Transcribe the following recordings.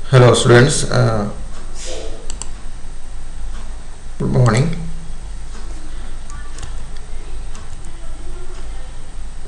Hello students, good morning.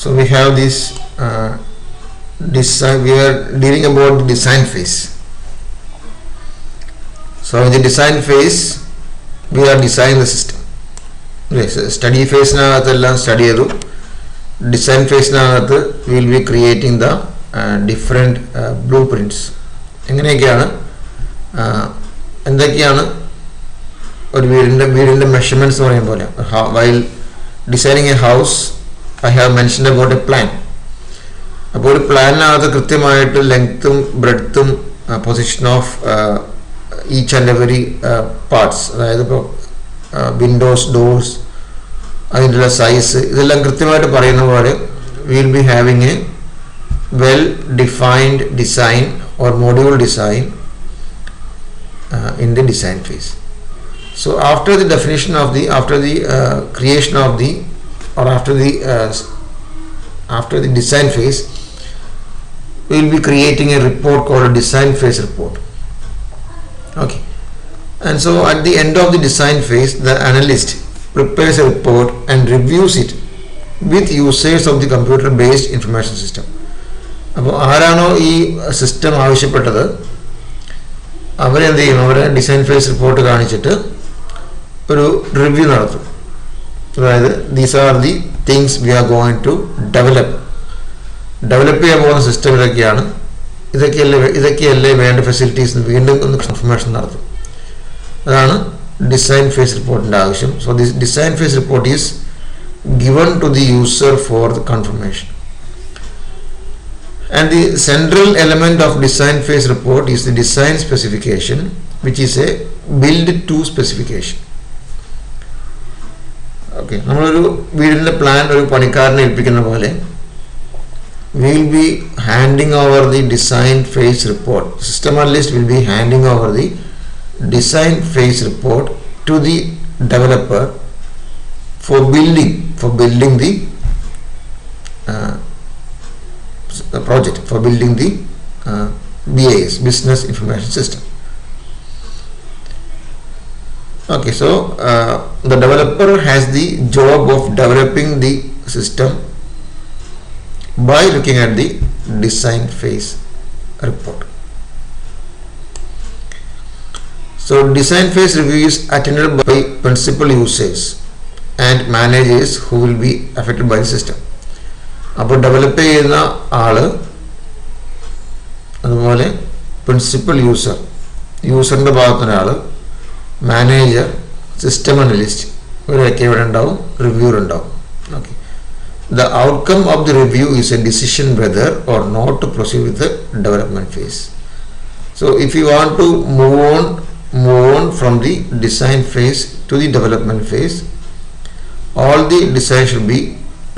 So we have this design. We are dealing about the design phase. So in the design phase, we are designing the system. Yes, study phase na study edu. Design phase na we will be creating the different blueprints. എങ്ങനെയൊക്കെയാണ് എന്തൊക്കെയാണ് ഒരു വീടിൻ്റെ measurements എന്ന് പറയുന്ന പോലെ while designing a house I have mentioned about a plan. അപ്പോൾ ഒരു പ്ലാനിനകത്ത് കൃത്യമായിട്ട് ലെങ്ത്തും ബ്രെഡ്ത്തും position of each and every parts, അതായത് ഇപ്പോൾ വിൻഡോസ്, ഡോർസ്, അതിൻ്റെ സൈസ്, ഇതെല്ലാം കൃത്യമായിട്ട് പറയുന്ന പോലെ we will be having A well defined design or module design in the design phase. So after the definition of the creation of the or after the design phase, we will be creating a report called a design phase report. Okay, and so at the end of the design phase, the analyst prepares a report and reviews it with users of the computer based information system. അപ്പോൾ ആരാണോ ഈ system ആവശ്യപ്പെട്ടത് അവരെന്ത് ചെയ്യും, അവരെ design phase report കാണിച്ചിട്ട് ഒരു review നടത്തും. അതായത് these are the things we are going to develop ചെയ്യാൻ പോകുന്ന സിസ്റ്റം ഇതൊക്കെയാണ്, ഇതൊക്കെയല്ലേ വേണ്ട ഫെസിലിറ്റീസ്, വീണ്ടും ഒന്ന് കൺഫർമേഷൻ നടത്തും. അതാണ് ഡിസൈൻ ഫേസ് റിപ്പോർട്ടിൻ്റെ ആവശ്യം. So this design phase report is given to the user for the confirmation. And the central element of design phase report is the design specification, which is a build to specification. Okay, നമ്മളൊരു വീടിൻ്റെ plan ഒരു പണിക്കാരനെ ഏൽപ്പിക്കുന്ന പോലെ we will be handing over the design phase report. System analyst will be handing over the design phase report to the developer for building the project, for building the BIS, business information system. Okay, so the developer has the job of developing the system by looking at the design phase report. So design phase review is attended by principal users and managers who will be affected by the system. അപ്പോൾ develop ചെയ്യുന്ന ആൾ, അതുപോലെ principal യൂസറിൻ്റെ ഭാഗത്തൊരാൾ, manager, system analyst, ഇവരൊക്കെ ഇവിടെ ഉണ്ടാവും, reviewer ഉണ്ടാവും. Okay, the outcome of the review is a decision whether or not to proceed with development phase. So if you want to move on from the design phase to the development phase, all the design should be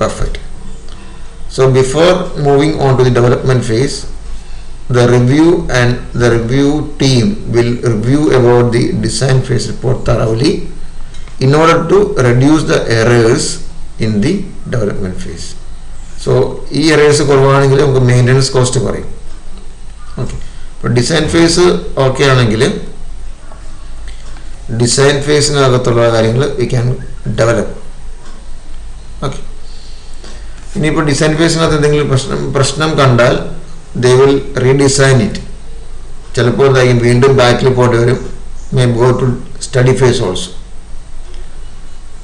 perfect. So before moving on to the development phase, the review team will review about the design phase report thoroughly in order to reduce the errors in the development phase. So ഈ errors കുറവാണെങ്കിൽ നമുക്ക് maintenance cost കുറയും. Okay, ഇപ്പോൾ design face okay ആണെങ്കിൽ design ഫേസിനകത്തുള്ള കാര്യങ്ങൾ we can develop. Okay, ഇനിയിപ്പോൾ design ഫേസിനകത്ത് എന്തെങ്കിലും പ്രശ്നം കണ്ടാൽ ദേ വിൽ റീഡിസൈൻ ഇറ്റ്. ചിലപ്പോൾ വീണ്ടും ബാക്കിൽ പോയിട്ട് വരും, may go to study phase also.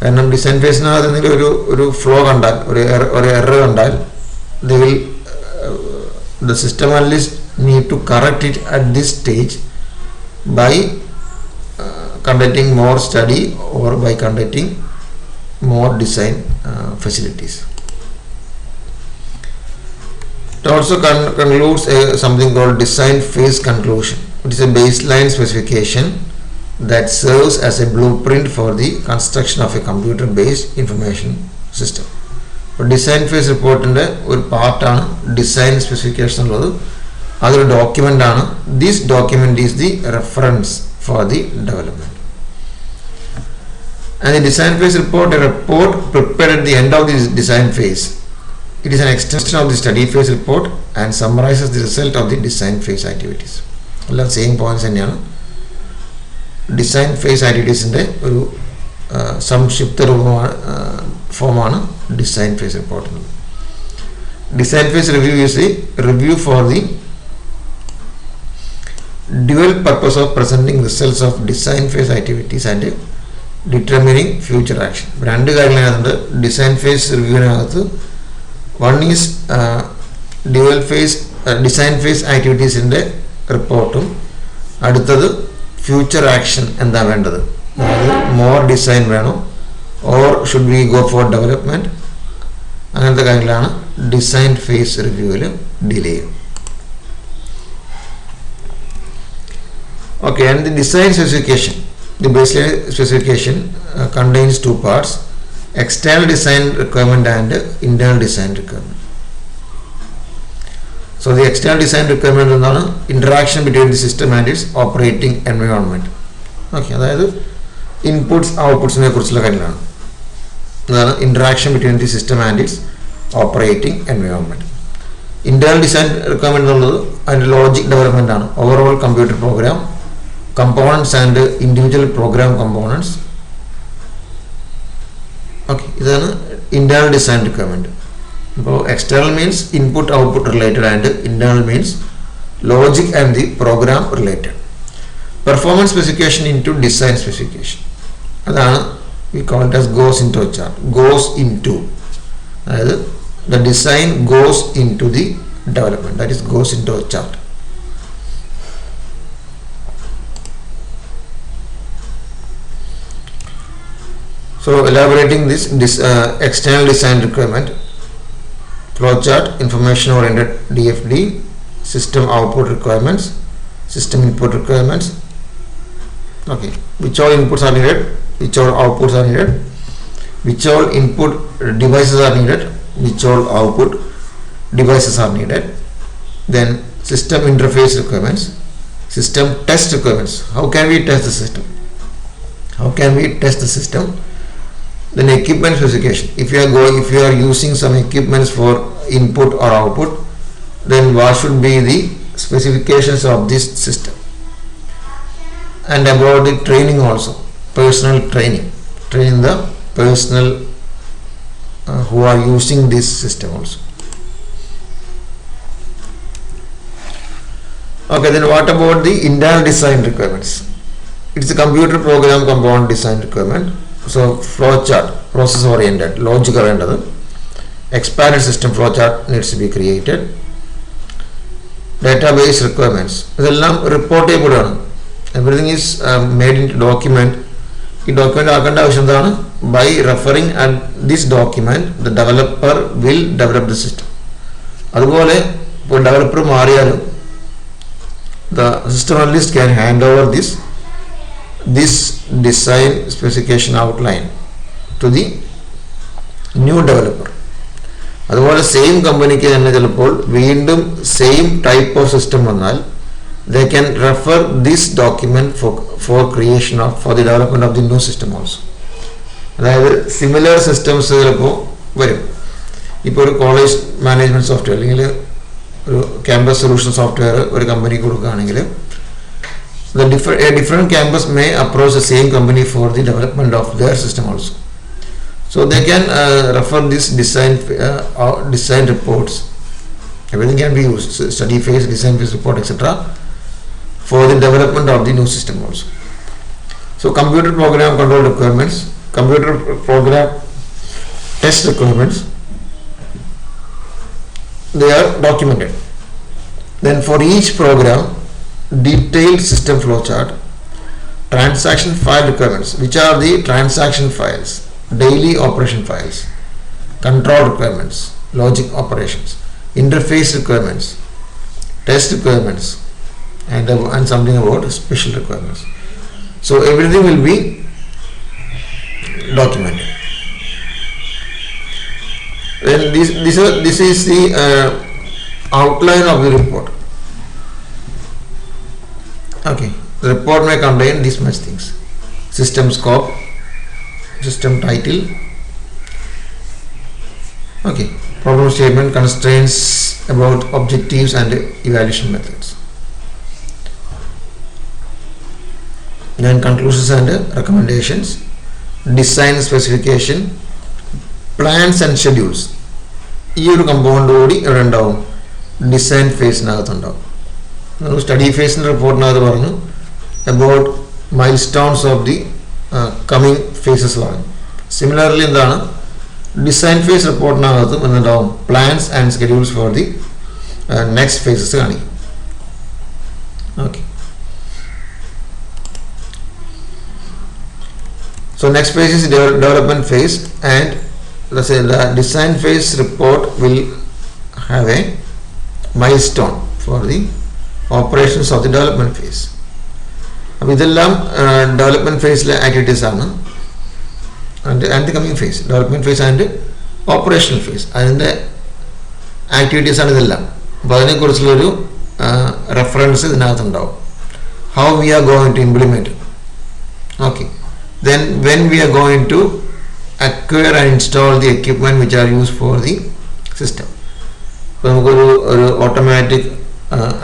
കാരണം ഡിസൈൻ ഫേസിനകത്ത് എന്തെങ്കിലും ഒരു ഫ്ലോ കണ്ടാൽ, ഒരു എറർ കണ്ടാൽ, they will the system analyst need to correct it at this stage by conducting more study or by conducting more design facilities. It also concludes something called design phase conclusion. It is a baseline specification that serves as a blueprint for the construction of a computer based information system. Design phase റിപ്പോർട്ടിൻ്റെ ഒരു പാർട്ടാണ് design specification ഉള്ളത്. അതൊരു document ആണ്. This document is the reference for the development. And the design phase report, a report prepared at the end of the design phase. It is an extension of the study phase report and summarizes the result of the design phase activities. എല്ലാം same points തന്നെയാണ്. Design phase ആക്ടിവിറ്റീസിൻ്റെ ഒരു സംക്ഷിപ്ത ഫോമാണ് design phase report എന്നത്. Design phase review is the review for the dual purpose of presenting results of design phase activities and determining future action. രണ്ട് കാര്യങ്ങളാണ് design phase റിവ്യൂവിനകത്ത്. One is dual phase design phase ആക്ടിവിറ്റീസിൻ്റെ റിപ്പോർട്ടും അടുത്തത് future action എന്താ വേണ്ടത്, അതായത് more design വേണോ or should we go for development, അങ്ങനത്തെ കാര്യങ്ങളാണ് ഡിസൈൻ ഫേസ് റിവ്യൂവിൽ ഡീൽ ചെയ്യും. Okay, and the design specification, the baseline specification contains two parts: external design requirement and internal design requirement. So the external design requirement is interaction between the system and its operating environment. Okay, അതായത് inputs ഔട്ട്പുട്സിനെ കുറിച്ചുള്ള കാര്യങ്ങളാണ്. അതാണ് interaction between the system and its operating environment. Internal design requirement എന്നുള്ളത് അതിൻ്റെ logic development ആണ്. Overall computer program, components and individual program components. Okay, ഇതാണ് internal design requirement. അപ്പോൾ external means input output related and internal means logic and the program related. Performance specification into design specification, അതാണ് we call it as goes into a chart, goes into, അതായത് the design goes into the development, that is goes into a chart. So elaborating this external design requirement: flowchart, information oriented DFD, system output requirements, system input requirements. Okay, which all inputs are needed, which all outputs are needed, which all input devices are needed, which all output devices are needed. Then system interface requirements, system test requirements. How can we test the system? How can we test the system? Then equipment specification. If you are using some equipments for input or output, then what should be the specifications of this system? And about the training also, personal training the personnel who are using this system also. Okay, then what about the internal design requirements? It's a computer program component design requirement. So flowchart, process oriented, logic oriented. Expanded system flowchart needs to be created. Database requirements, ഇതെല്ലാം reportable ആണ്. Everything is made in document. ഈ document ആക്കേണ്ട ആവശ്യം എന്താണ്? By referring at this document the developer will develop the system. അതുപോലെ ഇപ്പോൾ developer മാറിയാലും the system analyst can hand over this design specification outline to the new developer. അതുപോലെ same കമ്പനിക്ക് തന്നെ ചിലപ്പോൾ വീണ്ടും സെയിം ടൈപ്പ് ഓഫ് സിസ്റ്റം വന്നാൽ they can refer this document for creation of for the development of the new system also. അതായത് similar systems ചിലപ്പോൾ വരും. ഇപ്പോൾ ഒരു കോളേജ് മാനേജ്മെൻറ്റ് സോഫ്റ്റ്വെയർ അല്ലെങ്കിൽ ഒരു ക്യാമ്പസ് സൊല്യൂഷൻ സോഫ്റ്റ്വെയർ ഒരു കമ്പനിക്ക് കൊടുക്കുകയാണെങ്കിൽ a different campus may approach the same company for the development of their system also. So they can refer this design reports. Everything can be used, study phase, design phase report, etc. for the development of the new system also. So computer program control requirements, computer program test requirements, they are documented. Then for each program, detailed system flowchart, transaction file requirements, which are the transaction files, daily operation files, control requirements, logic operations, interface requirements, test requirements, and something about special requirements. So everything will be documented. Then this is the outline of the report. Okay, the report may contain these much things: system scope, system title, okay, problem statement, constraints about objectives and evaluation methods. then conclusions and recommendations, design specification, plans and schedules. ഈ ഒരു component കൂടി ഇവിടെ ഉണ്ടാവും, design ഫേസിനകത്തുണ്ടാവും. നമ്മൾ study ഫേസിൻ്റെ റിപ്പോർട്ടിനകത്ത് പറഞ്ഞു about milestones of the coming phases പറഞ്ഞു. സിമിലർലി എന്താണ് ഡിസൈൻ ഫേസ് റിപ്പോർട്ടിനകത്തും എന്തുണ്ടാവും, plans and schedules for the next phases കാണിക്കും. Okay, so next phase is development phase, and let's say the design phase report will have a milestone for the operations of the development phase. അപ്പോൾ ഇതെല്ലാം development ഫേസിലെ activities ആണ്. And the coming phase, development phase and operational phase, അതിൻ്റെ ആക്ടിവിറ്റീസാണ് ഇതെല്ലാം. അപ്പോൾ അതിനെക്കുറിച്ചുള്ളൊരു reference ഇതിനകത്തുണ്ടാവും. How we are going to implement. Okay, then when we are going to acquire and install the equipment which are used for the system. ഇപ്പോൾ നമുക്കൊരു automatic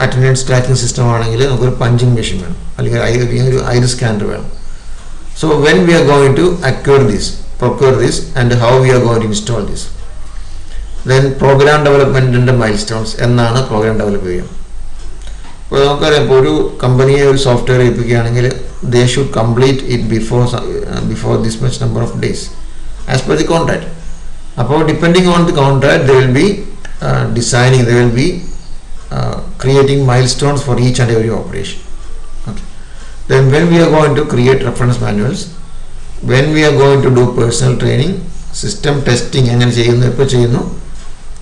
attendance tracking system ആണെങ്കിൽ നമുക്കൊരു പഞ്ചിങ് മെഷീൻ വേണം, അല്ലെങ്കിൽ ഒരു iris scanner വേണം. So when we are going to procure this and how we are going to install this. Then program development milestones, എന്നാണ് programme develop ചെയ്യുക. ഇപ്പോൾ നമുക്കറിയാം, ഇപ്പോൾ ഒരു കമ്പനിയെ ഒരു software ഏൽപ്പിക്കുകയാണെങ്കിൽ they should complete it before this much number of days as per the contract. അപ്പോൾ depending on the contract they will be designing, they will be creating milestones for each and every operation. Okay. Then when we are going to create reference manuals, when we are going to do personal training, system testing എങ്ങനെ ചെയ്യുന്നു, എപ്പോൾ ചെയ്യുന്നു,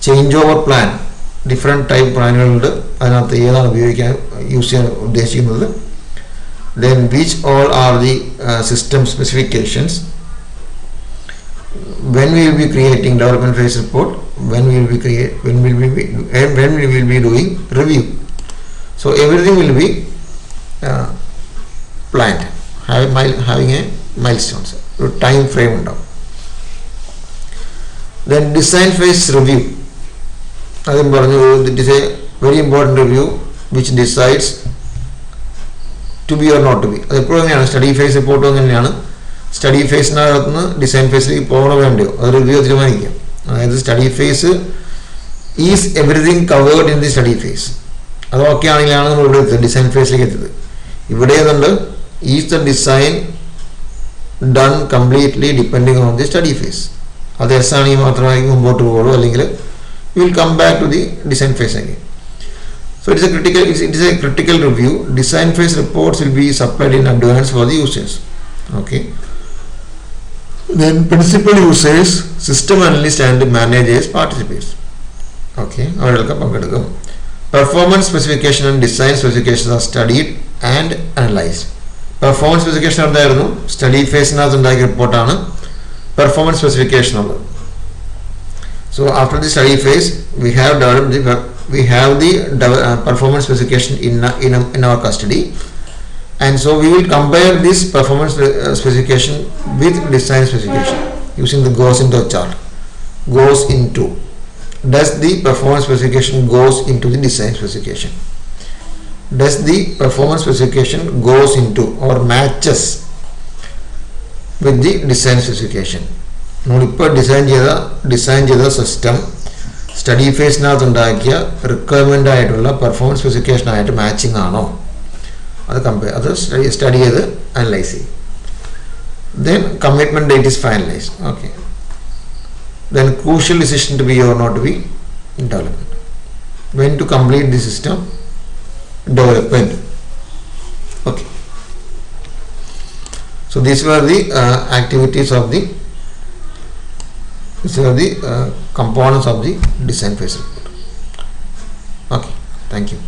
change over plan, different type പ്ലാനുകളുണ്ട്, അതിനകത്ത് ഏതാണ് ഉപയോഗിക്കാൻ use ചെയ്യാൻ ഉദ്ദേശിക്കുന്നത്. Then which all are the system specifications, when we will be creating development phase report, when we will be doing review. So everything will be planned, having a milestones, a time frame ഉണ്ടാവും. Then design phase review, അതും പറഞ്ഞു, it is a very important review which decides to be or not to be. അത് എപ്പോഴും അങ്ങനെയാണ്, study face റിപ്പോർട്ടും അങ്ങനെയാണ്. Study ഫേസിനകത്ത് നിന്ന് design ഫേസിലേക്ക് പോകണോ വേണ്ടയോ അത് റിവ്യൂ തീരുമാനിക്കുക. അതായത് study phase is everything covered in the study phase, അതൊക്കെ ആണെങ്കിലാണ് നമ്മൾ ഇവിടെ എത്തുന്നത്, ഡിസൈൻ ഫേസിലേക്ക് എത്തുന്നത്. ഇവിടെ ഏതുണ്ട്, is the design done completely depending on the study phase. അത് എസ് ആണെങ്കിൽ മാത്രമായി മുമ്പോട്ട് പോകുള്ളൂ, അല്ലെങ്കിൽ you will come back to the design phase again. So it is a critical review. Design phase reports will be supplied in advance for the users. Okay. Then principal users, system analyst and managers participates. Okay. Performance specification and design specifications are studied and analyzed. Performance specification എന്തായിരുന്നു, study ഫേസിനകത്ത് ഉണ്ടാക്കിയ റിപ്പോർട്ടാണ് performance specification ഉള്ളത്. So after the study phase we have the performance specification in our custody, and so we will compare this performance specification with design specification using the goes into chart. Goes into, does the performance specification goes into the design specification, does the performance specification goes into or matches with the design specification. നമ്മളിപ്പോൾ design ചെയ്ത system study ഫേസിനകത്ത് ഉണ്ടാക്കിയ requirement ആയിട്ടുള്ള performance സ്പെസിഫിക്കേഷനായിട്ട് matching ആണോ, അത് study ചെയ്ത് analyse ചെയ്യും. Then commitment date is finalised. Okay. Then crucial decision to be or not to be development, when to complete the system development. Okay. So these were the activities of the components of the design phase report. Okay, thank you.